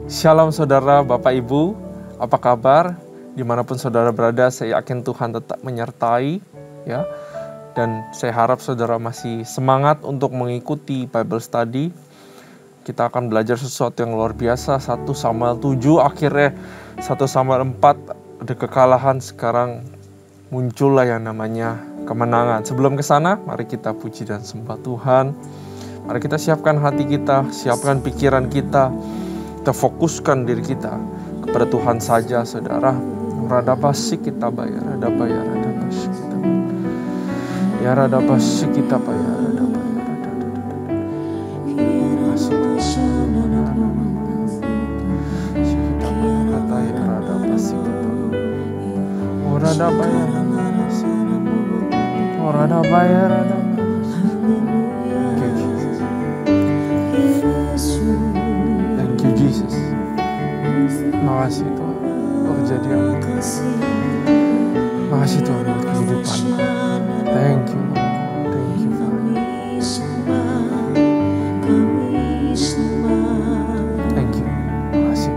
Shalom saudara, Bapak Ibu, apa kabar? Dimanapun saudara berada, saya yakin Tuhan tetap menyertai, ya. Dan saya harap saudara masih semangat untuk mengikuti Bible Study. Kita akan belajar sesuatu yang luar biasa. 1 Samuel 7, akhirnya 1 Samuel 4 ada kekalahan, sekarang muncullah yang namanya kemenangan. Sebelum ke sana, mari kita puji dan sembah Tuhan. Mari kita siapkan hati kita, siapkan pikiran kita. Kita fokuskan diri kita kepada Tuhan saja, saudara. Radabasik kita bayar, ada bayar, ada basik kita. Ya radabasik kita bayar, ada bayar, ada. Masih kita kata ya radabasik kita. Oh radabayar, oh radabayar, ada. Jesus, makasih Tuhan kejadian, makasih Tuhan buat kehidupanku. Thank you, thank you Father. Thank you, makasih.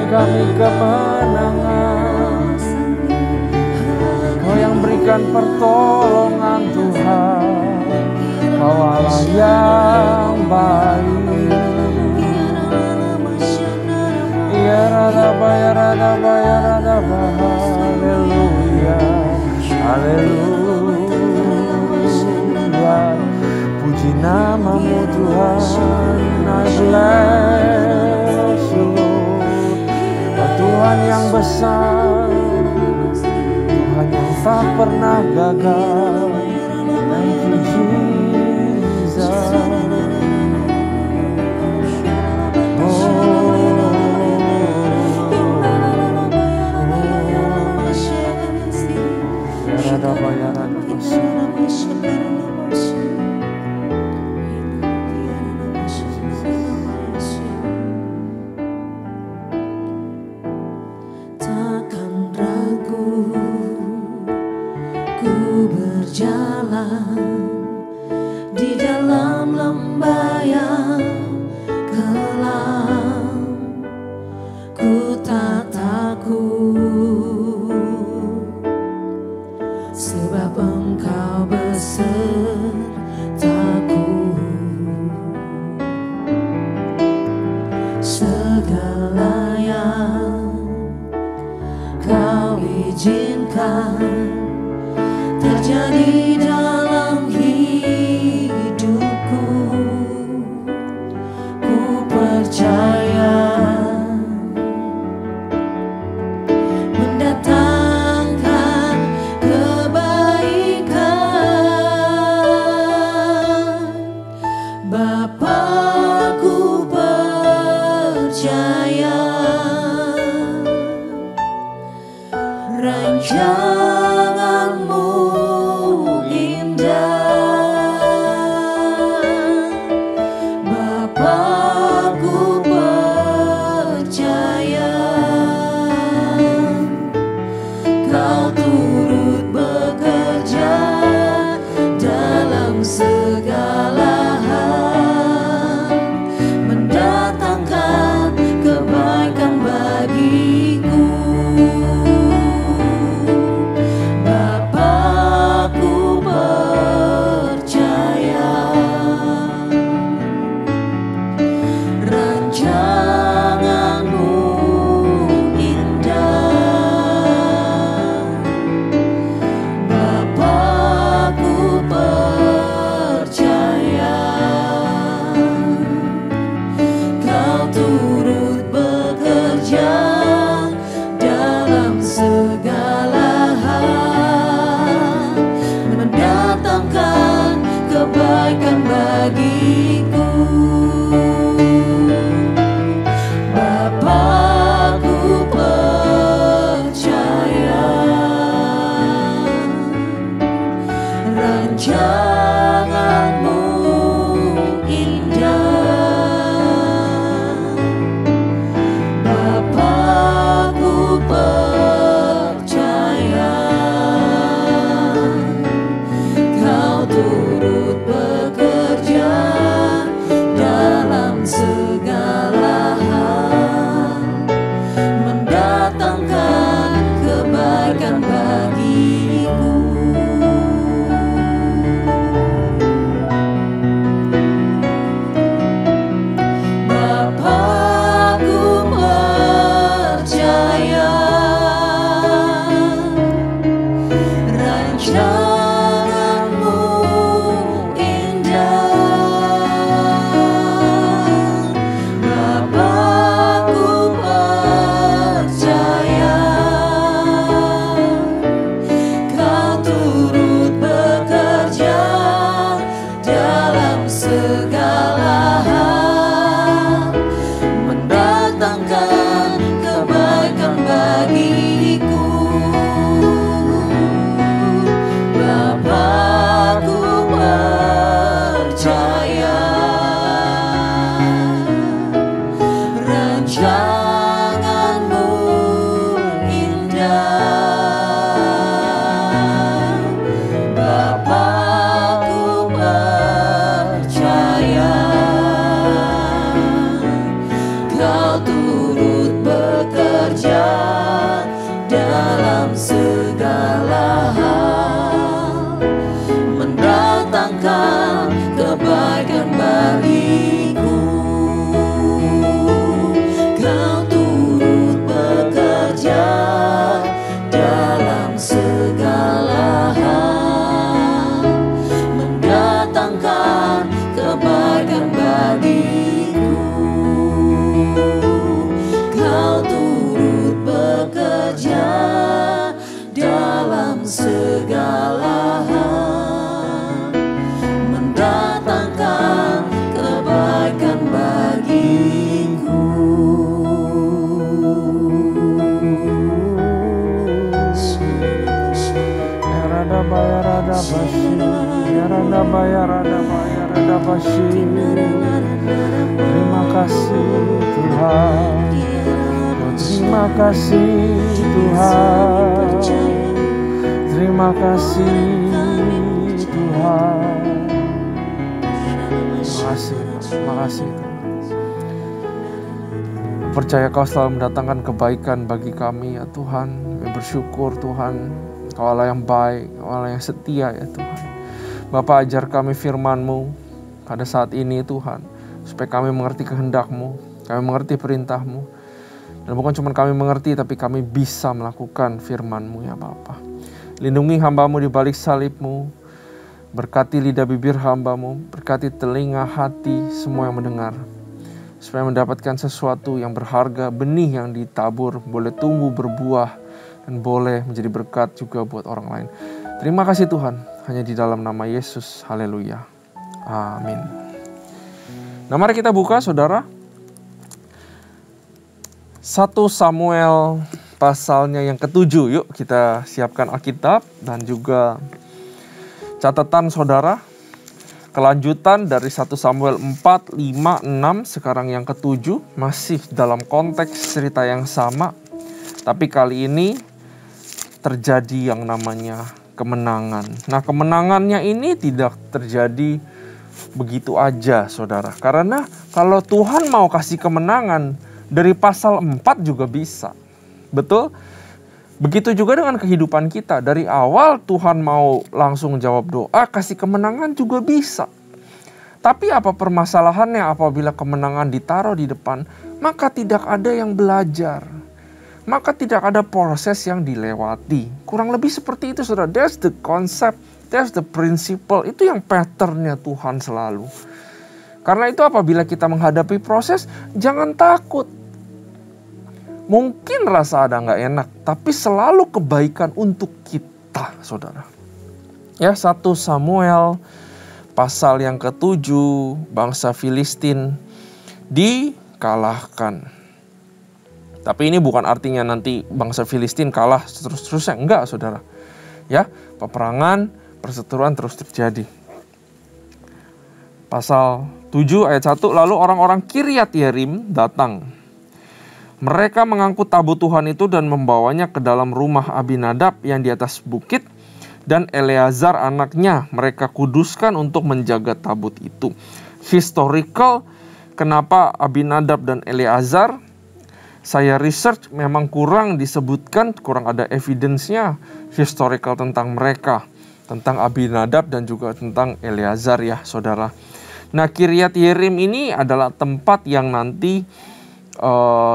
kami kemenangan. Kau yang berikan pertolongan Tuhan, Kau Allah yang baik. Ya radaba, ya radaba, ya radaba, haleluya, haleluya. Puji namamu Tuhan, I bless you Lord. Oh, Tuhan yang besar, Tuhan yang tak pernah gagal. Thank you Jesus. Takkan ragu ku berjalan di dalam lembah yang kelam. Ku tak takut sebab Engkau besertaku. Segala yang Kau izinkan terjadi dalam hidupku, ku percaya mendatangkan kebaikan. Bapa, ku percaya rancangan-Mu indah. Bapa, ku percaya Kau turut bekerja dalam segala hal, mendatangkan kebaikan bagiku. Bapa, ku percaya rancangan-Mu indah. Bapa, ku percaya Kau turut bekerja dalam segala hal, mendatangkan kebaikan bagiku. Bapa, ku percaya rancangan-Mu indah. Bapa, ku percaya Kau rancanganmu indah. Bapa, ku percaya Kau turut bekerja dalam segala hal, mendatangkan kebaikan bagiku. Bapa, ku percaya rancanganmu indah. Bapa, ku percaya Kau turut bekerja dalam segala hal, mendatangkan kebaikan bagiku. Kau turut bekerja dalam segala hal, mendatangkan kebaikan bagiku. Kau turut bekerja dalam segala hal, mendatangkan kebaikan bagiku. Terima kasih Tuhan. Terima kasih Tuhan. Terima kasih Tuhan. Terima kasih Tuhan. Percaya Kau selalu mendatangkan kebaikan bagi kami ya Tuhan. Kami bersyukur Tuhan, Kau Allah yang baik, Kau Allah yang setia ya Tuhan. Bapa, ajar kami firman-Mu pada saat ini Tuhan, supaya kami mengerti kehendak-Mu, kami mengerti perintah-Mu. Dan bukan cuma kami mengerti, tapi kami bisa melakukan firman-Mu ya Bapa. Lindungi hamba-Mu di balik salib-Mu, berkati lidah bibir hamba-Mu, berkati telinga, hati, semua yang mendengar, supaya mendapatkan sesuatu yang berharga, benih yang ditabur, boleh tumbuh berbuah, dan boleh menjadi berkat juga buat orang lain. Terima kasih Tuhan, hanya di dalam nama Yesus, haleluya, amin. Nah mari kita buka saudara, 1 Samuel pasalnya yang ke-7. Yuk kita siapkan Alkitab dan juga catatan saudara. Kelanjutan dari 1 Samuel 4, 5, 6, sekarang yang ke-7. Masih dalam konteks cerita yang sama, tapi kali ini terjadi yang namanya kemenangan. Nah kemenangannya ini tidak terjadi begitu aja saudara. Karena kalau Tuhan mau kasih kemenangan, dari pasal 4 juga bisa. Betul? Begitu juga dengan kehidupan kita. Dari awal Tuhan mau langsung jawab doa, kasih kemenangan juga bisa. Tapi apa permasalahannya apabila kemenangan ditaruh di depan, maka tidak ada yang belajar. Maka tidak ada proses yang dilewati. Kurang lebih seperti itu saudara. That's the concept, that's the principle. Itu yang patternnya Tuhan selalu. Karena itu apabila kita menghadapi proses, jangan takut. Mungkin rasa ada nggak enak, tapi selalu kebaikan untuk kita, saudara. Ya, 1 Samuel pasal yang ke-7, bangsa Filistin dikalahkan. Tapi ini bukan artinya nanti bangsa Filistin kalah terus-terusnya, enggak, saudara. Ya, peperangan, perseteruan terus terjadi. Pasal 7 ayat 1, lalu orang-orang Kiryat Yearim datang. Mereka mengangkut tabut Tuhan itu dan membawanya ke dalam rumah Abinadab yang di atas bukit, dan Eleazar anaknya mereka kuduskan untuk menjaga tabut itu. Historical, kenapa Abinadab dan Eleazar? Saya research memang kurang disebutkan, kurang ada evidence-nya historical tentang mereka, tentang Abinadab dan juga tentang Eleazar ya saudara. Nah Kiryat Yearim ini adalah tempat yang nanti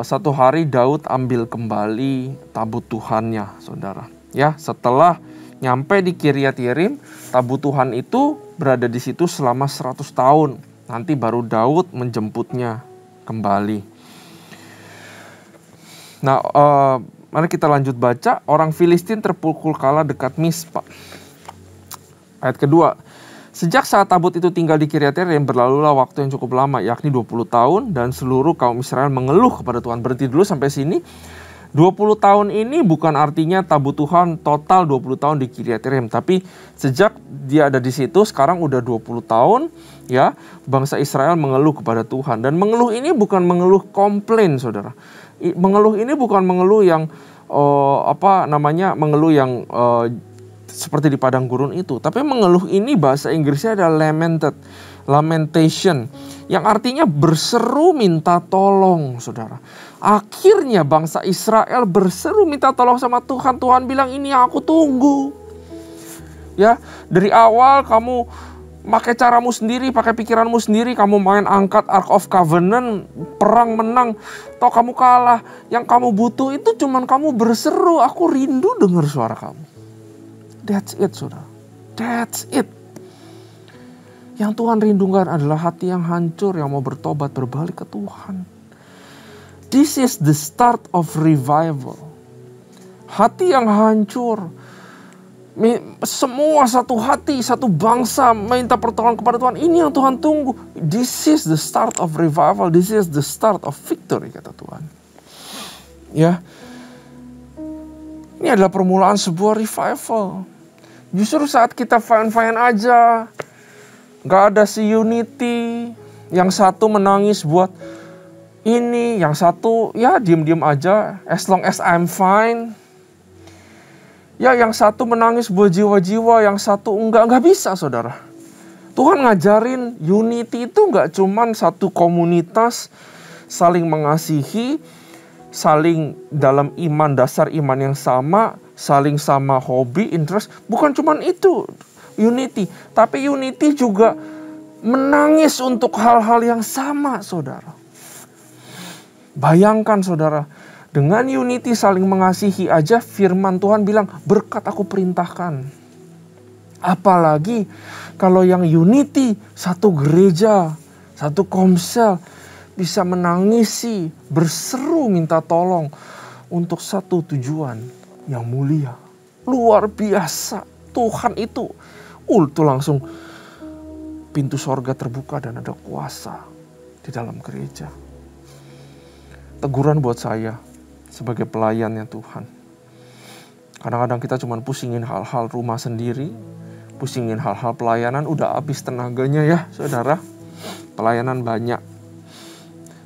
satu hari Daud ambil kembali tabut Tuhannya saudara. Ya setelah Nyampe di Kiryat Yearim, tabut Tuhan itu berada di situ selama 100 tahun. Nanti baru Daud menjemputnya kembali. Nah, mari kita lanjut baca. Orang Filistin terpukul kalah dekat Mispa. Ayat kedua. Sejak saat tabut itu tinggal di Kiryat Yearim, berlalulah waktu yang cukup lama, yakni 20 tahun, dan seluruh kaum Israel mengeluh kepada Tuhan. Berhenti dulu sampai sini. 20 tahun ini bukan artinya tabut Tuhan total 20 tahun di Kiryat Yearim, tapi sejak dia ada di situ sekarang udah 20 tahun ya, bangsa Israel mengeluh kepada Tuhan. Dan mengeluh ini bukan mengeluh komplain, Saudara. Mengeluh ini bukan mengeluh yang mengeluh yang seperti di padang gurun itu. Tapi mengeluh ini bahasa Inggrisnya adalah lamentation, yang artinya berseru minta tolong, Saudara. Akhirnya bangsa Israel berseru minta tolong sama Tuhan. Tuhan bilang, ini yang aku tunggu. Ya, dari awal kamu pakai caramu sendiri, pakai pikiranmu sendiri, kamu main angkat Ark of Covenant, perang menang, toh kamu kalah. Yang kamu butuh itu cuman kamu berseru, aku rindu dengar suara kamu. That's it, Saudara. That's it. Yang Tuhan rindukan adalah hati yang hancur, yang mau bertobat, berbalik ke Tuhan. This is the start of revival. Hati yang hancur. Semua satu hati, satu bangsa minta pertolongan kepada Tuhan. Ini yang Tuhan tunggu. This is the start of revival. This is the start of victory, kata Tuhan. Ya. Ini adalah permulaan sebuah revival. Justru saat kita fine-fine aja, gak ada si unity, yang satu menangis buat ini, yang satu ya diem-diem aja, as long as I'm fine. Ya, yang satu menangis buat jiwa-jiwa, yang satu enggak bisa, Saudara. Tuhan ngajarin unity itu enggak cuman satu komunitas saling mengasihi, saling dalam iman, dasar iman yang sama, saling sama hobi, interest. Bukan cuman itu unity, tapi unity juga menangis untuk hal-hal yang sama, Saudara. Bayangkan, Saudara, dengan unity saling mengasihi aja firman Tuhan bilang, berkat aku perintahkan. Apalagi kalau yang unity, satu gereja, satu komsel, bisa menangisi, berseru minta tolong untuk satu tujuan yang mulia. Luar biasa. Tuhan itu langsung pintu sorga terbuka dan ada kuasa di dalam gereja. Teguran buat saya sebagai pelayannya Tuhan. Kadang-kadang kita cuma pusingin hal-hal rumah sendiri, pusingin hal-hal pelayanan, udah habis tenaganya ya, Saudara. Pelayanan banyak.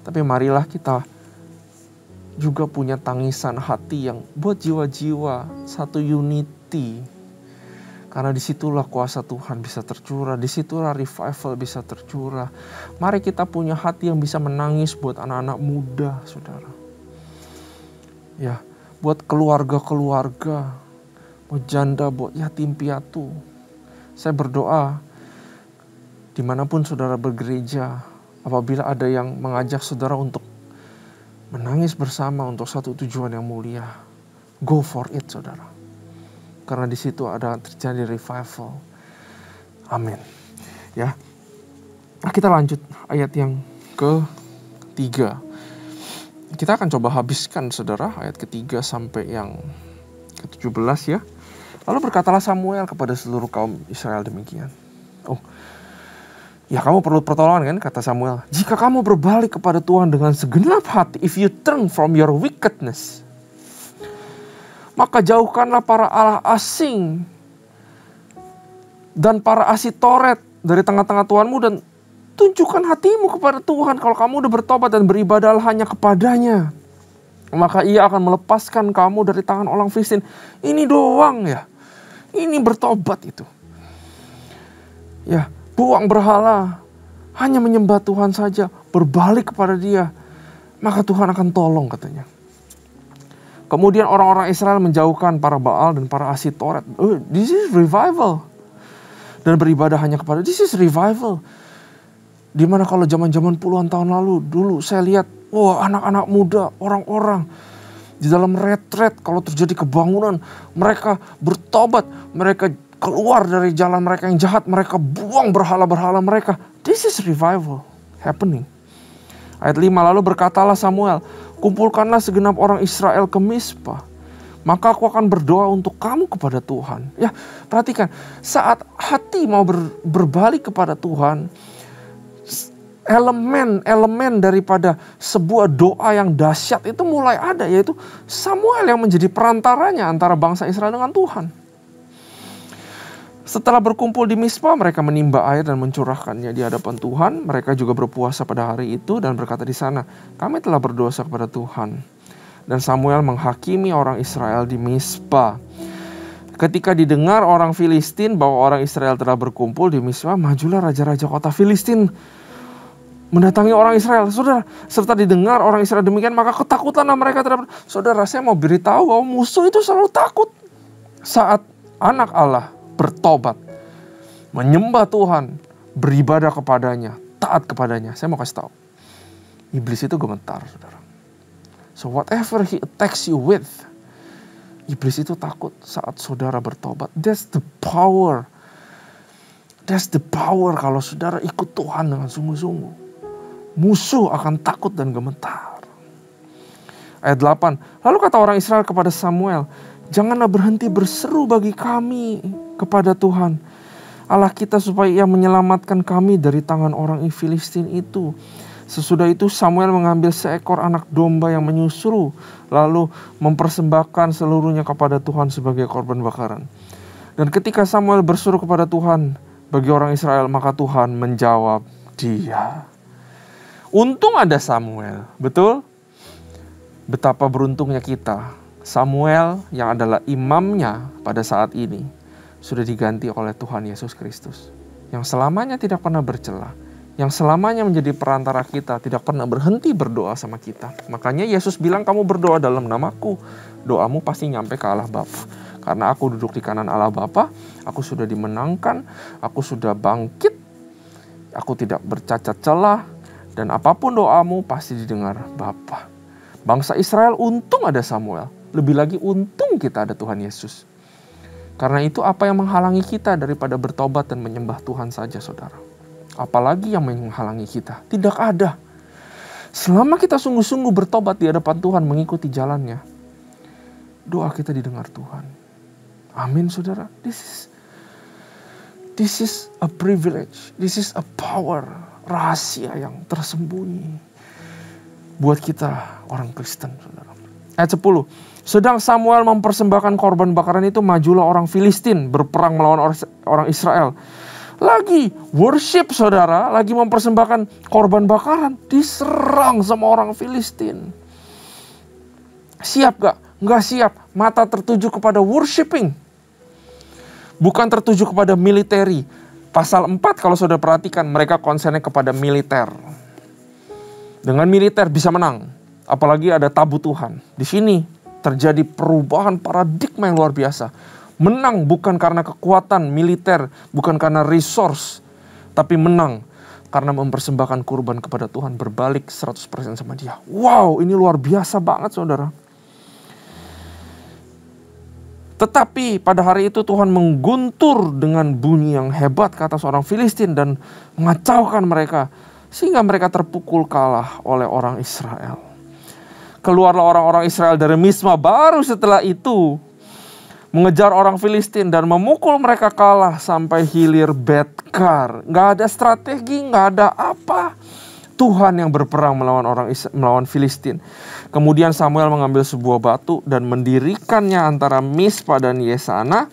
Tapi marilah kita juga punya tangisan hati yang buat jiwa-jiwa, satu unity. Karena disitulah kuasa Tuhan bisa tercurah, disitulah revival bisa tercurah. Mari kita punya hati yang bisa menangis buat anak-anak muda, Saudara. Ya, buat keluarga-keluarga, buat janda, buat yatim piatu. Saya berdoa, dimanapun Saudara bergereja, apabila ada yang mengajak Saudara untuk menangis bersama untuk satu tujuan yang mulia, go for it, Saudara. Karena di situ ada terjadi revival. Amin. Ya. Nah, kita lanjut ayat yang ketiga. Kita akan coba habiskan, Saudara, ayat ketiga sampai yang ke-17 ya. Lalu berkatalah Samuel kepada seluruh kaum Israel demikian. Ya, kamu perlu pertolongan kan, kata Samuel. Jika kamu berbalik kepada Tuhan dengan segenap hati, if you turn from your wickedness, maka jauhkanlah para allah asing dan para asitoret dari tengah-tengah Tuhanmu dan tunjukkan hatimu kepada Tuhan. Kalau kamu udah bertobat dan beribadah hanya kepadanya, maka ia akan melepaskan kamu dari tangan orang Filistin. Ini doang ya. Ini bertobat itu. Ya, buang berhala. Hanya menyembah Tuhan saja. Berbalik kepada Dia. Maka Tuhan akan tolong, katanya. Kemudian orang-orang Israel menjauhkan para Baal dan para Asitoret. This is revival. Dan beribadah hanya kepada, this is revival. Dimana kalau zaman-zaman puluhan tahun lalu, dulu saya lihat, anak-anak muda, orang-orang Di dalam retret kalau terjadi kebangunan, mereka bertobat, mereka keluar dari jalan mereka yang jahat, mereka buang berhala-berhala mereka. This is revival happening. Ayat 5, lalu berkatalah Samuel, kumpulkanlah segenap orang Israel ke Mispa, maka aku akan berdoa untuk kamu kepada Tuhan. Ya, perhatikan, saat hati mau berbalik kepada Tuhan, elemen daripada sebuah doa yang dahsyat itu mulai ada, yaitu Samuel yang menjadi perantaranya antara bangsa Israel dengan Tuhan. Setelah berkumpul di Mispa, mereka menimba air dan mencurahkannya di hadapan Tuhan. Mereka juga berpuasa pada hari itu dan berkata di sana, kami telah berdosa kepada Tuhan. Dan Samuel menghakimi orang Israel di Mispa. Ketika didengar orang Filistin bahwa orang Israel telah berkumpul di Mispa, majulah raja-raja kota Filistin mendatangi orang Israel. Saudara, serta didengar orang Israel demikian, maka ketakutanlah mereka terhadap. Saudara, saya mau beritahu bahwa musuh itu selalu takut saat anak Allah bertobat, menyembah Tuhan, beribadah kepadanya, taat kepadanya. Saya mau kasih tahu, iblis itu gemetar, saudara. So whatever he attacks you with, iblis itu takut saat saudara bertobat. That's the power. That's the power kalau saudara ikut Tuhan dengan sungguh-sungguh. Musuh akan takut dan gemetar. Ayat 8, lalu kata orang Israel kepada Samuel, janganlah berhenti berseru bagi kami kepada Tuhan Allah kita supaya ia menyelamatkan kami dari tangan orang Filistin itu. Sesudah itu Samuel mengambil seekor anak domba yang menyusuru, lalu mempersembahkan seluruhnya kepada Tuhan sebagai korban bakaran. Dan ketika Samuel berseru kepada Tuhan bagi orang Israel, maka Tuhan menjawab dia. Untung ada Samuel, betul? Betapa beruntungnya kita. Samuel yang adalah imamnya pada saat ini sudah diganti oleh Tuhan Yesus Kristus, yang selamanya tidak pernah bercela, yang selamanya menjadi perantara kita, tidak pernah berhenti berdoa sama kita. Makanya Yesus bilang, kamu berdoa dalam namaku, doamu pasti nyampe ke Allah Bapa. Karena aku duduk di kanan Allah Bapa, aku sudah dimenangkan, aku sudah bangkit, aku tidak bercacat celah, dan apapun doamu pasti didengar Bapa. Bangsa Israel untung ada Samuel, lebih lagi untung kita ada Tuhan Yesus. Karena itu apa yang menghalangi kita daripada bertobat dan menyembah Tuhan saja, saudara? Apalagi yang menghalangi kita? Tidak ada. Selama kita sungguh-sungguh bertobat di hadapan Tuhan, mengikuti jalannya, doa kita didengar Tuhan. Amin, saudara. This is a privilege. This is a power, rahasia yang tersembunyi buat kita orang Kristen, saudara. Ayat 10. Sedang Samuel mempersembahkan korban bakaran itu, majulah orang Filistin berperang melawan orang Israel. Lagi worship, saudara, lagi mempersembahkan korban bakaran, diserang sama orang Filistin. Siap gak? Gak siap. Mata tertuju kepada worshiping, bukan tertuju kepada militeri. Pasal 4 kalau saudara perhatikan, mereka konsennya kepada militer. Dengan militer bisa menang, apalagi ada tabut Tuhan. Di sini terjadi perubahan paradigma yang luar biasa. Menang bukan karena kekuatan militer, bukan karena resource, tapi menang karena mempersembahkan kurban kepada Tuhan, berbalik 100% sama dia. Wow, ini luar biasa banget, saudara. Tetapi pada hari itu Tuhan mengguntur dengan bunyi yang hebat ke atas orang Filistin dan mengacaukan mereka, sehingga mereka terpukul kalah oleh orang Israel. Keluarlah orang-orang Israel dari Mispa baru setelah itu, mengejar orang Filistin dan memukul mereka kalah sampai hilir Betkar. Gak ada strategi, gak ada apa. Tuhan yang berperang melawan Filistin. Kemudian Samuel mengambil sebuah batu dan mendirikannya antara Mispa dan Yesana.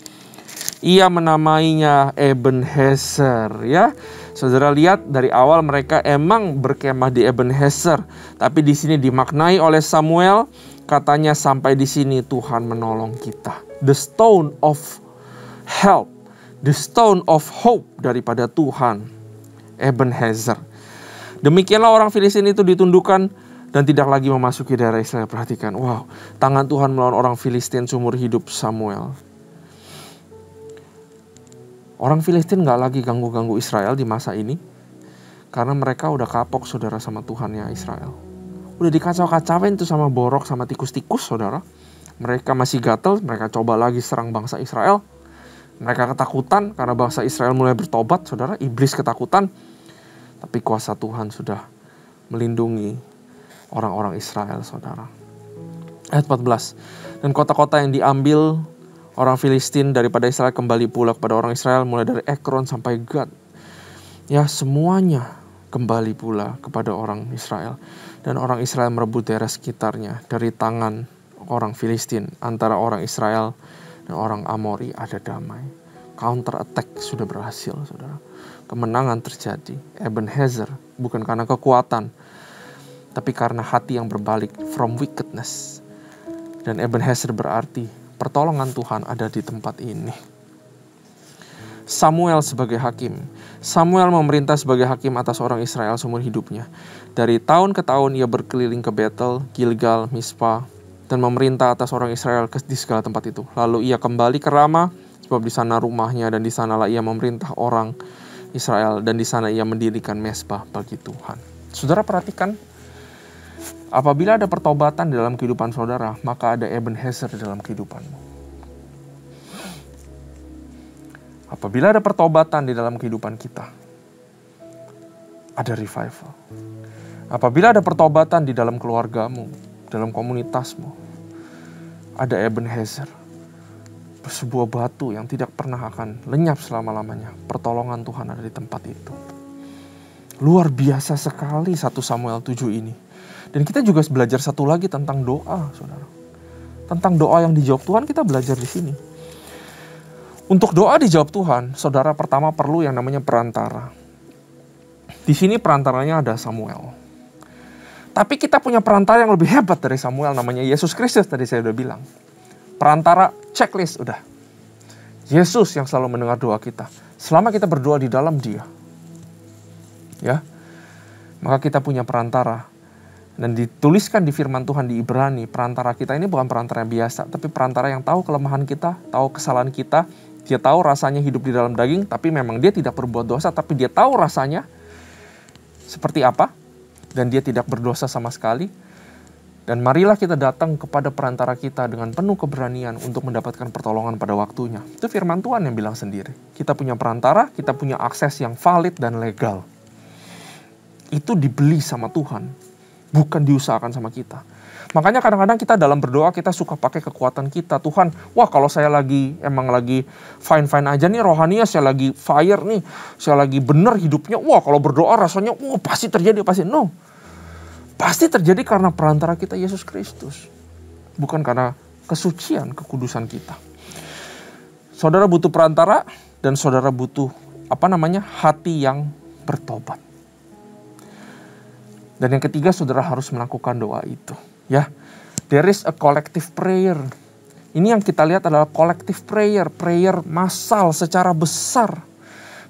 Ia menamainya Ebenezer, ya. Saudara lihat dari awal mereka emang berkemah di Ebenezer, tapi di sini dimaknai oleh Samuel, katanya sampai di sini Tuhan menolong kita. The stone of help, the stone of hope daripada Tuhan, Ebenezer. Demikianlah orang Filistin itu ditundukkan dan tidak lagi memasuki daerah Israel. Perhatikan, wow, tangan Tuhan melawan orang Filistin seumur hidup Samuel. Orang Filistin gak lagi ganggu-ganggu Israel di masa ini, karena mereka udah kapok, saudara, sama Tuhannya Israel. Udah dikacau-kacauin tuh sama borok sama tikus-tikus, saudara. Mereka masih gatel, mereka coba lagi serang bangsa Israel. Mereka ketakutan karena bangsa Israel mulai bertobat, saudara. Iblis ketakutan. Tapi kuasa Tuhan sudah melindungi orang-orang Israel, saudara. Ayat 14. Dan kota-kota yang diambil orang Filistin daripada Israel kembali pula kepada orang Israel, mulai dari Ekron sampai Gad. Ya, semuanya kembali pula kepada orang Israel. Dan orang Israel merebut daerah sekitarnya dari tangan orang Filistin. Antara orang Israel dan orang Amori ada damai. Counter attack sudah berhasil, saudara. Kemenangan terjadi. Ebenezer, bukan karena kekuatan, tapi karena hati yang berbalik, from wickedness. Dan Ebenezer berarti pertolongan Tuhan ada di tempat ini. Samuel sebagai hakim. Samuel memerintah sebagai hakim atas orang Israel seumur hidupnya. Dari tahun ke tahun ia berkeliling ke Betel, Gilgal, Mispa, dan memerintah atas orang Israel di segala tempat itu. Lalu ia kembali ke Rama, sebab di sana rumahnya dan di sanalah ia memerintah orang Israel, dan di sana ia mendirikan mezbah bagi Tuhan. Saudara perhatikan, apabila ada pertobatan di dalam kehidupan saudara, maka ada Ebenezer di dalam kehidupanmu. Apabila ada pertobatan di dalam kehidupan kita, ada revival. Apabila ada pertobatan di dalam keluargamu, dalam komunitasmu, ada Ebenezer. Sebuah batu yang tidak pernah akan lenyap selama-lamanya. Pertolongan Tuhan ada di tempat itu. Luar biasa sekali 1 Samuel 7 ini. Dan kita juga belajar satu lagi tentang doa, saudara. Tentang doa yang dijawab Tuhan, kita belajar di sini. Untuk doa dijawab Tuhan, saudara, pertama perlu yang namanya perantara. Di sini perantaranya ada Samuel. Tapi kita punya perantara yang lebih hebat dari Samuel, namanya Yesus Kristus, tadi saya udah bilang. Perantara checklist, udah. Yesus yang selalu mendengar doa kita. Selama kita berdoa di dalam Dia. Ya. Maka kita punya perantara. Dan dituliskan di firman Tuhan di Ibrani, perantara kita ini bukan perantara yang biasa, tapi perantara yang tahu kelemahan kita, tahu kesalahan kita. Dia tahu rasanya hidup di dalam daging, tapi memang dia tidak berbuat dosa, tapi dia tahu rasanya seperti apa, dan dia tidak berdosa sama sekali. Dan marilah kita datang kepada perantara kita dengan penuh keberanian untuk mendapatkan pertolongan pada waktunya. Itu firman Tuhan yang bilang sendiri. Kita punya perantara, kita punya akses yang valid dan legal. Itu dibeli sama Tuhan, bukan diusahakan sama kita. Makanya kadang-kadang kita dalam berdoa kita suka pakai kekuatan kita. Tuhan, wah kalau saya emang lagi fine-fine aja nih rohaninya, saya lagi fire nih, saya lagi bener hidupnya. Wah kalau berdoa rasanya, wah pasti terjadi, pasti. No. Pasti terjadi karena perantara kita Yesus Kristus. Bukan karena kesucian, kekudusan kita. Saudara butuh perantara dan saudara butuh hati yang bertobat. Dan yang ketiga, saudara harus melakukan doa itu. Ya, there is a collective prayer. Ini yang kita lihat adalah collective prayer, prayer massal secara besar.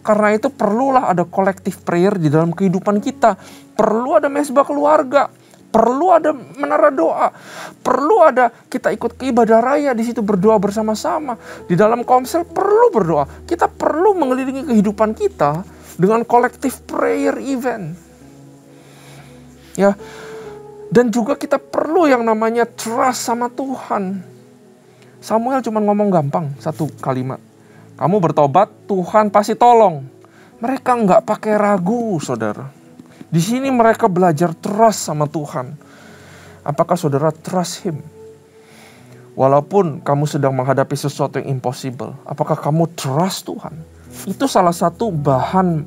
Karena itu perlulah ada collective prayer di dalam kehidupan kita. Perlu ada mezbah keluarga, perlu ada menara doa, perlu ada kita ikut ke ibadah raya di situ berdoa bersama-sama. Di dalam komsel perlu berdoa. Kita perlu mengelilingi kehidupan kita dengan collective prayer event. Ya. Dan juga kita perlu yang namanya trust sama Tuhan. Samuel cuma ngomong gampang, satu kalimat. Kamu bertobat, Tuhan pasti tolong. Mereka nggak pakai ragu, saudara. Di sini mereka belajar trust sama Tuhan. Apakah saudara trust Him? Walaupun kamu sedang menghadapi sesuatu yang impossible, apakah kamu trust Tuhan? Itu salah satu bahan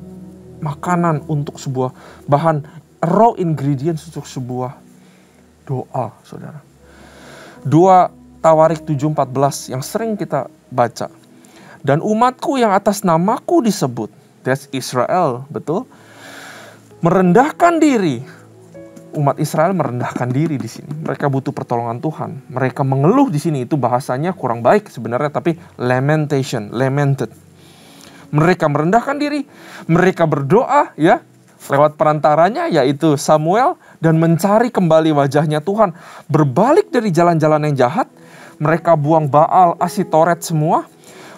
makanan untuk sebuah bahan raw ingredients untuk sebuah doa, saudara. 2 Tawarik 7:14 yang sering kita baca. Dan umatku yang atas namaku disebut, that's Israel, betul? Merendahkan diri. Umat Israel merendahkan diri di sini. Mereka butuh pertolongan Tuhan. Mereka mengeluh di sini, itu bahasanya kurang baik sebenarnya, tapi lamented. Mereka merendahkan diri, mereka berdoa, ya, lewat perantaranya yaitu Samuel, dan mencari kembali wajahnya Tuhan. Berbalik dari jalan-jalan yang jahat, mereka buang Baal, Asitoret semua.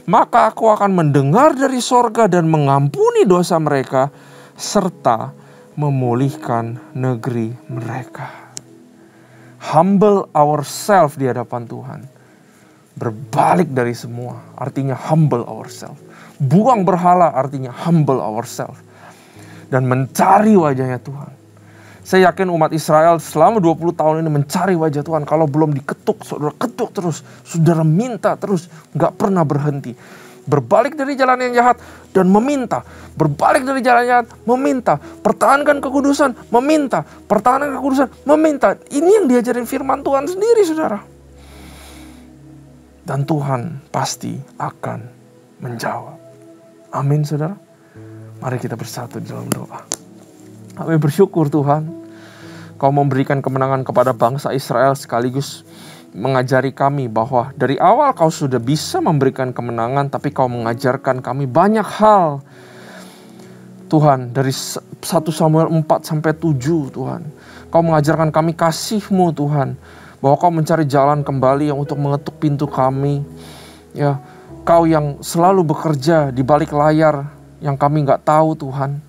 Maka aku akan mendengar dari sorga dan mengampuni dosa mereka, serta memulihkan negeri mereka. Humble ourselves di hadapan Tuhan. Berbalik dari semua, artinya humble ourselves. Buang berhala, artinya humble ourselves. Dan mencari wajahnya Tuhan. Saya yakin umat Israel selama 20 tahun ini mencari wajah Tuhan. Kalau belum diketuk, saudara ketuk terus. Saudara minta terus, gak pernah berhenti. Berbalik dari jalan yang jahat dan meminta. Berbalik dari jalan jahat, meminta. Pertahankan kekudusan, meminta. Pertahankan kekudusan, meminta. Ini yang diajarin firman Tuhan sendiri, saudara. Dan Tuhan pasti akan menjawab. Amin, saudara. Mari kita bersatu di dalam doa. Kami bersyukur Tuhan, Kau memberikan kemenangan kepada bangsa Israel sekaligus mengajari kami bahwa dari awal Kau sudah bisa memberikan kemenangan, tapi Kau mengajarkan kami banyak hal. Tuhan, dari 1 Samuel 4-7 Tuhan, Kau mengajarkan kami kasih-Mu Tuhan, bahwa Kau mencari jalan kembali yang untuk mengetuk pintu kami. Ya, Kau yang selalu bekerja di balik layar yang kami gak tahu Tuhan.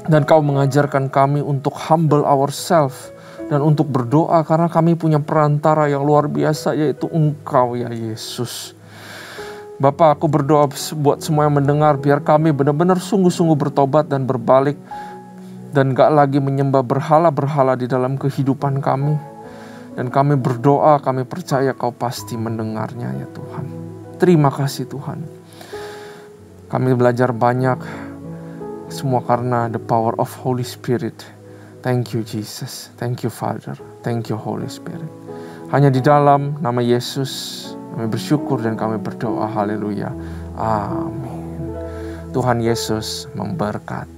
Dan Kau mengajarkan kami untuk humble ourselves dan untuk berdoa karena kami punya perantara yang luar biasa, yaitu Engkau ya Yesus. Bapa, aku berdoa buat semua yang mendengar, biar kami benar-benar sungguh-sungguh bertobat dan berbalik dan gak lagi menyembah berhala-berhala di dalam kehidupan kami. Dan kami berdoa, kami percaya Kau pasti mendengarnya ya Tuhan. Terima kasih Tuhan. Kami belajar banyak. Semua karena the power of Holy Spirit. Thank you Jesus. Thank you Father. Thank you Holy Spirit. Hanya di dalam nama Yesus kami bersyukur dan kami berdoa. Haleluya. Amin. Tuhan Yesus memberkati.